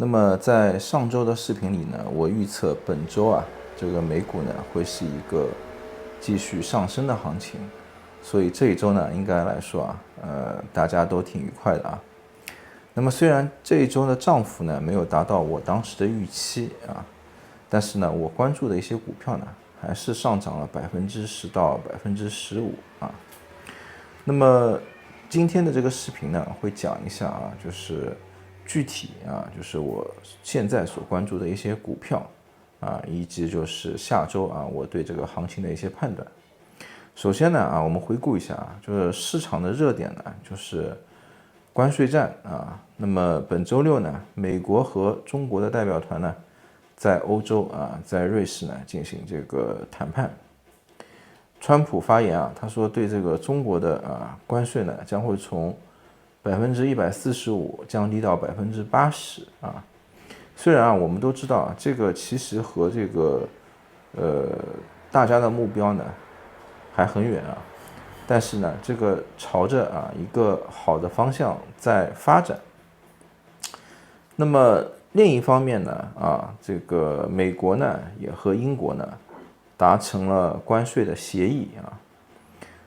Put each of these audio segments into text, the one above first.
那么在上周的视频里呢，我预测本周这个美股呢会是一个继续上升的行情，所以这一周呢，应该来说大家都挺愉快的啊。那么虽然这一周的涨幅呢没有达到我当时的预期但是呢，我关注的一些股票呢，还是上涨了10%到15%那么今天的这个视频呢，会讲一下就是具体就是我现在所关注的一些股票以及就是下周我对这个行情的一些判断。首先呢我们回顾一下就是市场的热点呢，就是关税战那么本周六呢，美国和中国的代表团呢，在欧洲在瑞士呢进行这个谈判。川普发言他说对这个中国的关税呢将会从145%降低到80%虽然我们都知道这个其实和这个大家的目标呢还很远但是呢这个朝着一个好的方向在发展。那么另一方面呢这个美国呢也和英国呢达成了关税的协议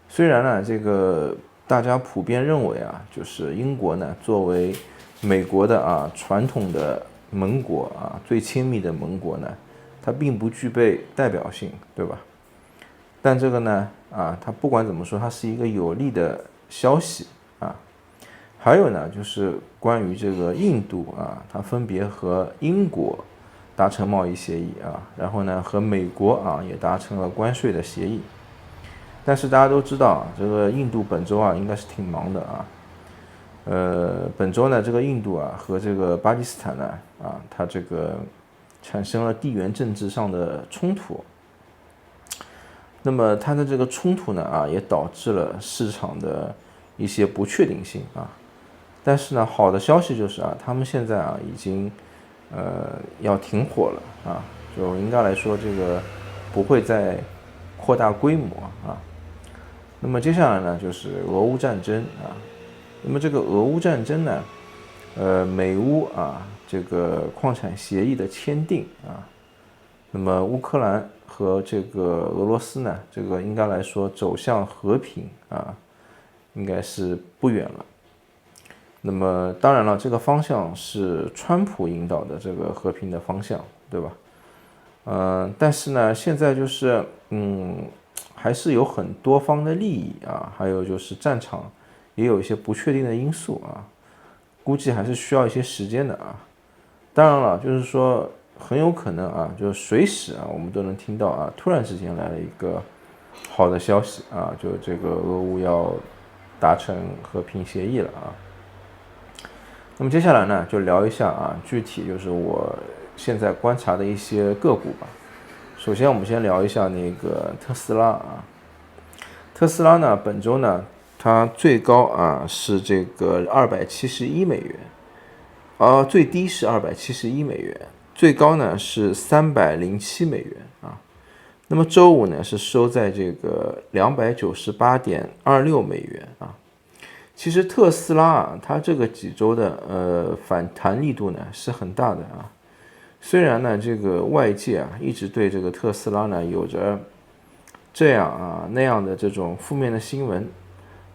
虽然呢这个大家普遍认为就是英国呢作为美国的传统的盟国最亲密的盟国呢，它并不具备代表性，对吧？但这个呢它不管怎么说，它是一个有利的消息还有呢就是关于这个印度它分别和英国达成贸易协议然后呢和美国也达成了关税的协议。但是大家都知道这个印度本周应该是挺忙的本周呢这个印度和这个巴基斯坦呢它这个产生了地缘政治上的冲突。那么它的这个冲突呢也导致了市场的一些不确定性但是呢好的消息就是他们现在已经要停火了就应该来说这个不会再扩大规模那么接下来呢就是俄乌战争那么这个俄乌战争呢美乌这个矿产协议的签订那么乌克兰和这个俄罗斯呢这个应该来说走向和平应该是不远了。那么当然了，这个方向是川普引导的这个和平的方向，对吧？但是呢，现在就是还是有很多方的利益还有就是战场也有一些不确定的因素估计还是需要一些时间的当然了，就是说很有可能就是随时我们都能听到突然之间来了一个好的消息就这个俄乌要达成和平协议了那么接下来呢，就聊一下具体就是我现在观察的一些个股吧。首先，我们先聊一下那个特斯拉特斯拉呢，本周呢，它最高是这个$271，最低是$271，最高呢是$307那么周五呢是收在这个$298.26其实特斯拉它这个几周的反弹力度呢是很大的虽然呢这个外界一直对这个特斯拉呢有着这样那样的这种负面的新闻，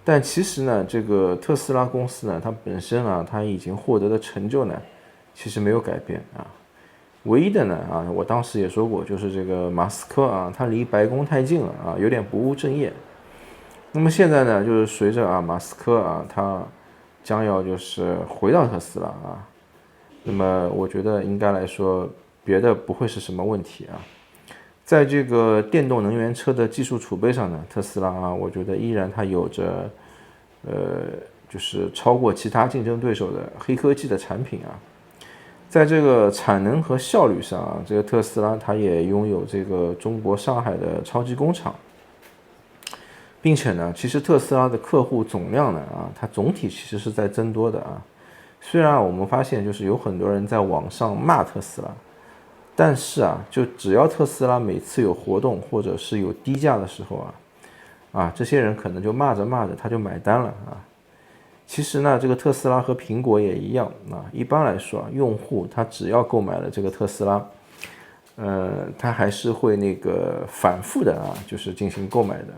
但其实呢这个特斯拉公司呢它本身它已经获得的成就呢其实没有改变唯一的呢我当时也说过，就是这个马斯克他离白宫太近了有点不务正业。那么现在呢，就是随着马斯克他将要就是回到特斯拉那么我觉得应该来说别的不会是什么问题在这个电动能源车的技术储备上呢，特斯拉我觉得依然它有着就是超过其他竞争对手的黑科技的产品在这个产能和效率上这个特斯拉它也拥有这个中国上海的超级工厂。并且呢，其实特斯拉的客户总量呢它总体其实是在增多的虽然我们发现就是有很多人在网上骂特斯拉，但是就只要特斯拉每次有活动或者是有低价的时候这些人可能就骂着骂着他就买单了其实呢，这个特斯拉和苹果也一样啊。一般来说啊，用户他只要购买了这个特斯拉，他还是会那个反复的啊，就是进行购买的。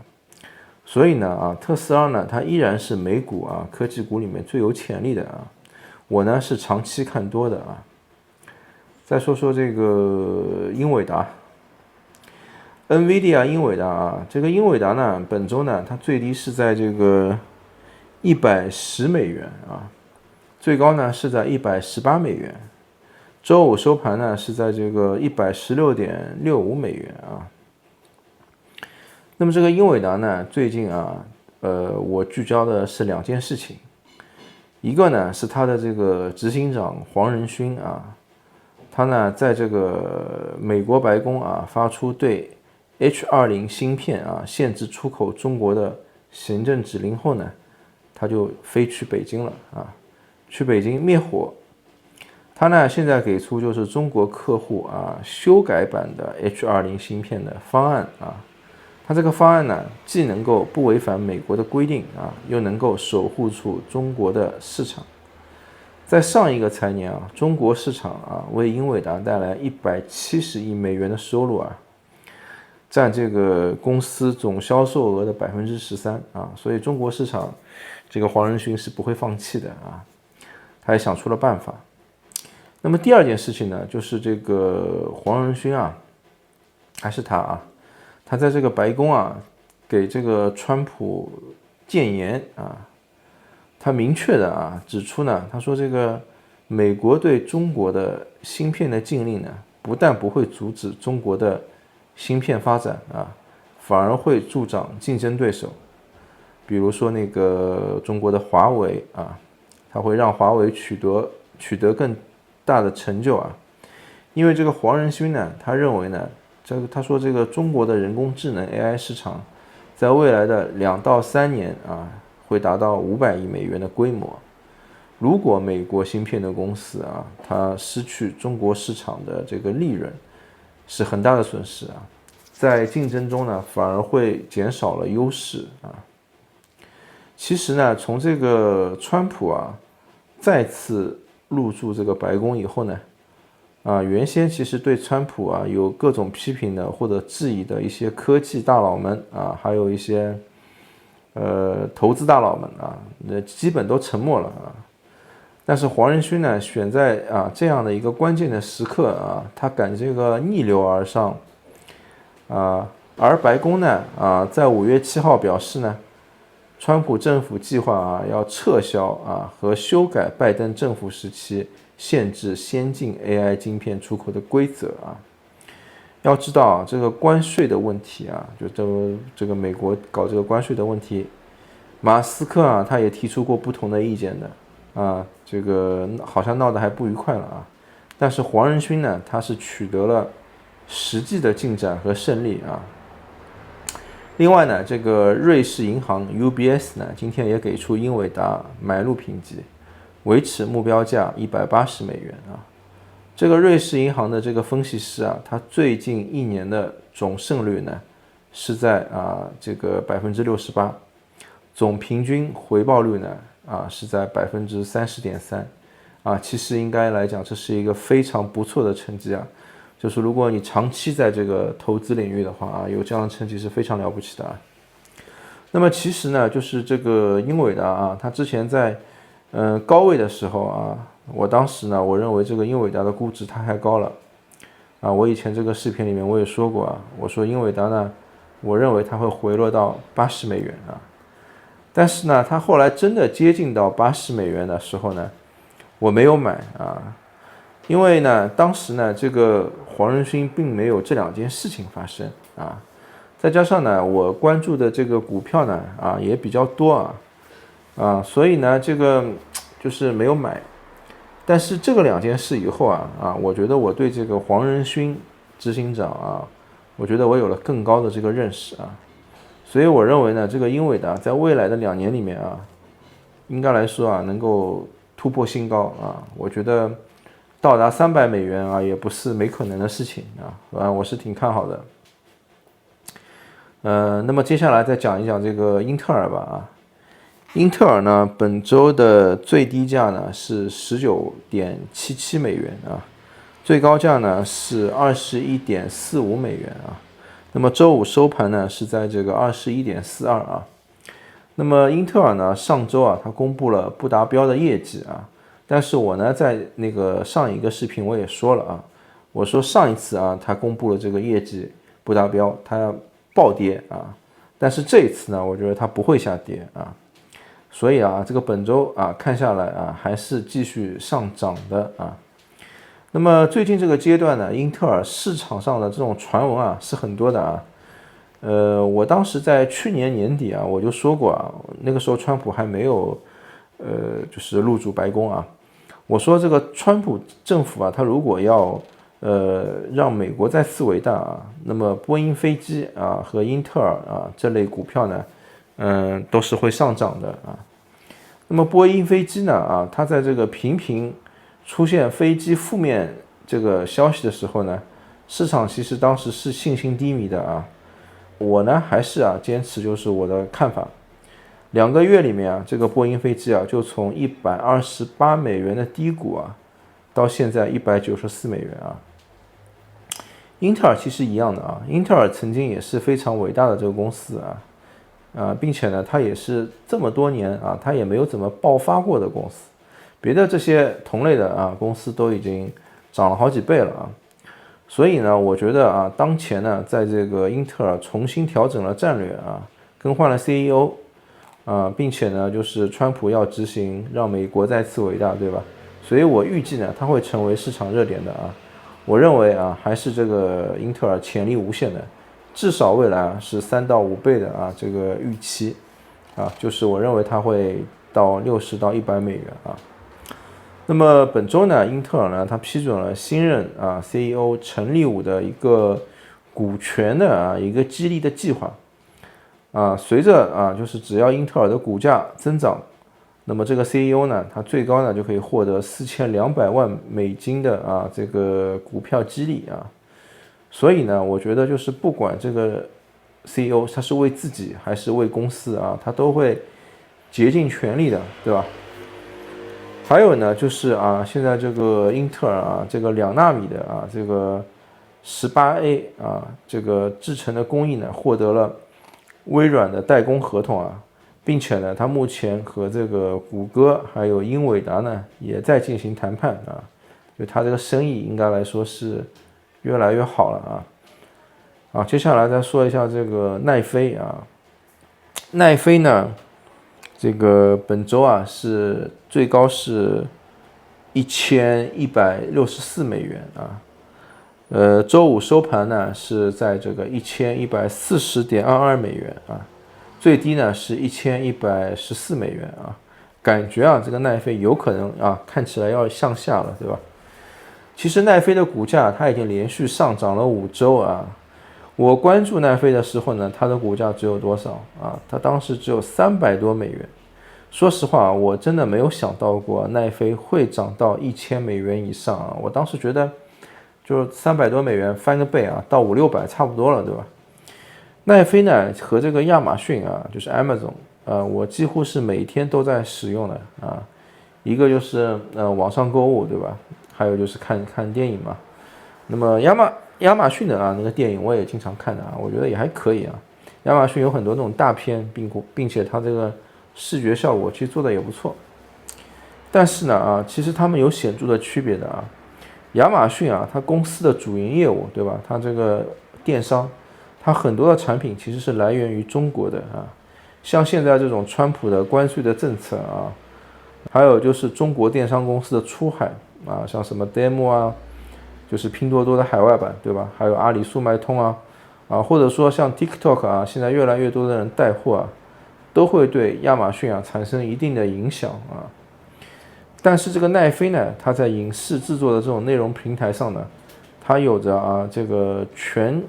所以呢啊，特斯拉呢，它依然是美股啊科技股里面最有潜力的啊。我呢是长期看多的啊。再说说这个英伟达。NVIDIA 英伟达啊，这个英伟达呢，本周呢，它最低是在这个$110啊，最高呢是在$118，周五收盘呢是在这个$116.65啊。那么这个英伟达呢，最近啊，我聚焦的是2件事情，一个呢是他的这个执行长黄仁勋啊，他呢在这个美国白宫啊发出对H20芯片啊限制出口中国的行政指令后呢，他就飞去北京了啊，去北京灭火。他呢现在给出就是中国客户啊修改版的H20芯片的方案啊，他这个方案呢既能够不违反美国的规定啊，又能够守护住中国的市场。在上一个财年啊，中国市场啊为英伟达带来$170亿的收入啊。占这个公司总销售额的13%啊，所以中国市场这个黄仁勋是不会放弃的啊，他也想出了办法。那么第二件事情呢，就是这个黄仁勋啊，还是他啊，他在这个白宫啊给这个川普谏言啊，他明确的啊指出呢，他说这个美国对中国的芯片的禁令呢，不但不会阻止中国的芯片发展啊，反而会助长竞争对手，比如说那个中国的华为啊，它会让华为取得更大的成就啊。因为这个黄仁勋呢，他认为呢，他说这个中国的人工智能 AI 市场，在未来的2到3年啊，会达到$500亿的规模。如果美国芯片的公司啊，它失去中国市场的这个利润，是很大的损失啊，在竞争中呢，反而会减少了优势啊。其实呢，从这个川普啊再次入驻这个白宫以后呢，原先其实对川普啊有各种批评的或者质疑的一些科技大佬们啊，还有一些投资大佬们啊，基本都沉默了啊。但是黄仁勋呢，选在这样的一个关键的时刻啊，他敢这个逆流而上啊，而白宫呢在5月7号表示呢，川普政府计划要撤销和修改拜登政府时期限制先进 AI 晶片出口的规则啊。要知道这个关税的问题啊，就这个美国搞这个关税的问题，马斯克他也提出过不同的意见的。这个好像闹得还不愉快了啊，但是黄仁勋呢，他是取得了实际的进展和胜利啊。另外呢，这个瑞士银行 UBS 呢，今天也给出英伟达买入评级，维持目标价$180啊。这个瑞士银行的这个分析师啊，他最近1年的总胜率呢是在这个68%，总平均回报率呢是在30.3%其实应该来讲，这是一个非常不错的成绩啊。就是如果你长期在这个投资领域的话有这样的成绩是非常了不起的啊。那么其实呢，就是这个英伟达它之前在高位的时候我当时呢，我认为这个英伟达的估值它还高了我以前这个视频里面我也说过我说英伟达呢，我认为它会回落到$80但是呢，它后来真的接近到$80的时候呢，我没有买因为呢，当时呢，这个黄仁勋并没有这2件事情发生再加上呢，我关注的这个股票呢也比较多所以呢，这个就是没有买。但是这个2件事以后我觉得我对这个黄仁勋执行长我觉得我有了更高的这个认识所以我认为呢，这个英伟达在未来的2年里面应该来说能够突破新高我觉得到达$300也不是没可能的事情我是挺看好的。那么接下来再讲一讲这个英特尔吧英特尔呢，本周的最低价呢是19.77美元啊，最高价呢是21.45美元啊。那么周五收盘呢是在这个21.42啊。那么英特尔呢，上周啊，它公布了不达标的业绩啊，但是我呢在那个上一个视频我也说了啊，我说上一次啊，它公布了这个业绩不达标，它要暴跌啊，但是这一次呢，我觉得它不会下跌啊。所以啊，这个本周啊看下来啊，还是继续上涨的啊。那么最近这个阶段呢，英特尔市场上的这种传闻啊是很多的啊。我当时在去年年底啊，我就说过啊，那个时候川普还没有就是入主白宫啊。我说这个川普政府啊，他如果要让美国再次伟大啊，那么波音飞机啊和英特尔啊这类股票呢，都是会上涨的啊。那么波音飞机呢啊，它在这个频频出现飞机负面这个消息的时候呢，市场其实当时是信心低迷的啊。我呢还是坚持就是我的看法，2个月里面啊，这个波音飞机啊就从128美元的低谷啊，到现在194美元啊。英特尔其实一样的啊，英特尔曾经也是非常伟大的这个公司啊，并且呢，它也是这么多年啊，它也没有怎么爆发过的公司，别的这些同类的公司都已经涨了好几倍了啊。所以呢，我觉得啊，当前呢，在这个英特尔重新调整了战略啊，更换了 CEO 啊，并且呢，就是川普要执行让美国再次伟大，对吧？所以我预计呢，它会成为市场热点的啊。我认为啊，还是这个英特尔潜力无限的，至少未来是3到5倍的这个预期啊，就是我认为它会到60到100美元啊。那么本周呢，英特尔呢，它批准了新任CEO 陈立武的一个股权的一个激励的计划随着就是只要英特尔的股价增长，那么这个 CEO 呢，他最高呢就可以获得4200万美金的这个股票激励啊。所以呢，我觉得就是不管这个 CEO 他是为自己还是为公司他都会竭尽全力的，对吧？还有呢，就是现在这个英特尔这个2纳米的这个18A 这个制程的工艺呢，获得了微软的代工合同并且呢，它目前和这个谷歌还有英伟达呢也在进行谈判就它这个生意应该来说是越来越好了接下来再说一下这个奈飞奈飞呢。这个本周是最高是1164美元周五收盘呢是在这个1140.22美元最低呢是1114美元感觉这个奈飞有可能看起来要向下了，对吧？其实奈飞的股价它已经连续上涨了5周我关注奈飞的时候呢，它的股价只有多少它当时只有300多美元。说实话我真的没有想到过奈飞会涨到1000美元以上我当时觉得就是300多美元翻个倍到500-600差不多了，对吧？奈飞呢和这个亚马逊就是 Amazon 我几乎是每天都在使用的一个就是网上购物，对吧？还有就是看电影嘛。那么亚马逊的那个电影我也经常看的我觉得也还可以亚马逊有很多那种大片，并且它这个视觉效果其实做的也不错。但是呢其实他们有显著的区别的亚马逊它公司的主营业务，对吧？它这个电商，它很多的产品其实是来源于中国的像现在这种川普的关税的政策还有就是中国电商公司的出海像什么 Demo 就是拼多多的海外版，对吧？还有阿里速卖通或者说像 TikTok 现在越来越多的人带货都会对亚马逊产生一定的影响但是这个奈飞呢，它在影视制作的这种内容平台上呢，它有着这个全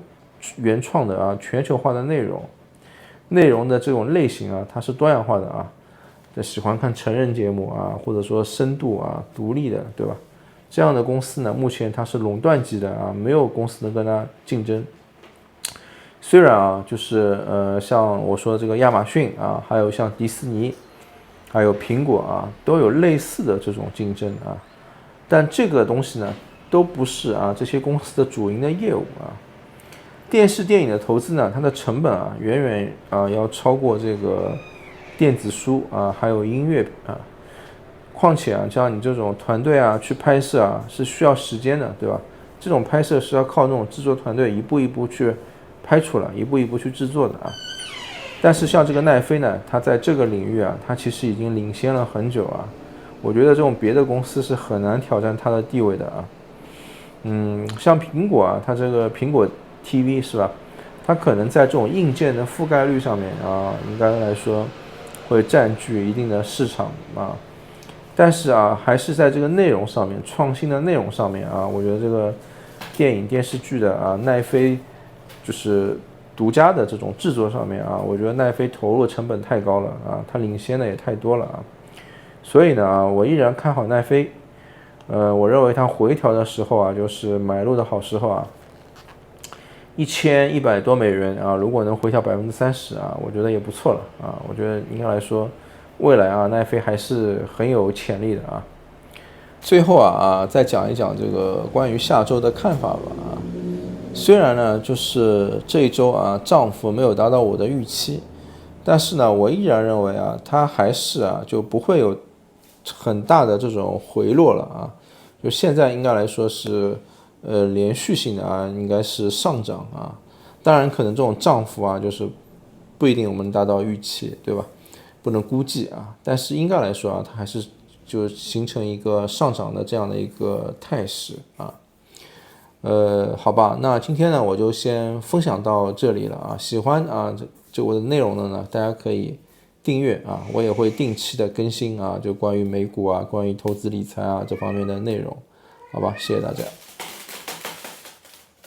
原创的全球化的内容的这种类型它是多样化的喜欢看成人节目或者说深度独立的，对吧？这样的公司呢，目前它是垄断级的没有公司能跟它竞争。虽然就是像我说的这个亚马逊还有像迪士尼还有苹果啊，都有类似的这种竞争啊。但这个东西呢，都不是这些公司的主营的业务啊。电视电影的投资呢，它的成本远远要超过这个电子书还有音乐况且像你这种团队去拍摄是需要时间的，对吧？这种拍摄是要靠那种制作团队一步一步去拍出来，一步一步去制作的但是像这个奈飞呢，它在这个领域它其实已经领先了很久我觉得这种别的公司是很难挑战它的地位的像苹果它这个苹果 TV 是吧？它可能在这种硬件的覆盖率上面应该来说会占据一定的市场但是还是在这个内容上面，创新的内容上面我觉得这个电影电视剧的奈飞就是独家的这种制作上面我觉得奈飞投入成本太高了它领先的也太多了所以呢我依然看好奈飞。我认为它回调的时候就是买入的好时候1100多美元如果能回调30%我觉得也不错了我觉得应该来说，未来奈飞还是很有潜力的最后再讲一讲这个关于下周的看法吧虽然呢，就是这一周涨幅没有达到我的预期，但是呢，我依然认为它还是就不会有很大的这种回落了就现在应该来说是连续性的应该是上涨当然可能这种涨幅就是不一定我们达到预期，对吧？不能估计但是应该来说它还是就形成一个上涨的这样的一个态势好吧，那今天呢我就先分享到这里了喜欢这我的内容的呢，大家可以订阅我也会定期的更新就关于美股关于投资理财这方面的内容，好吧，谢谢大家。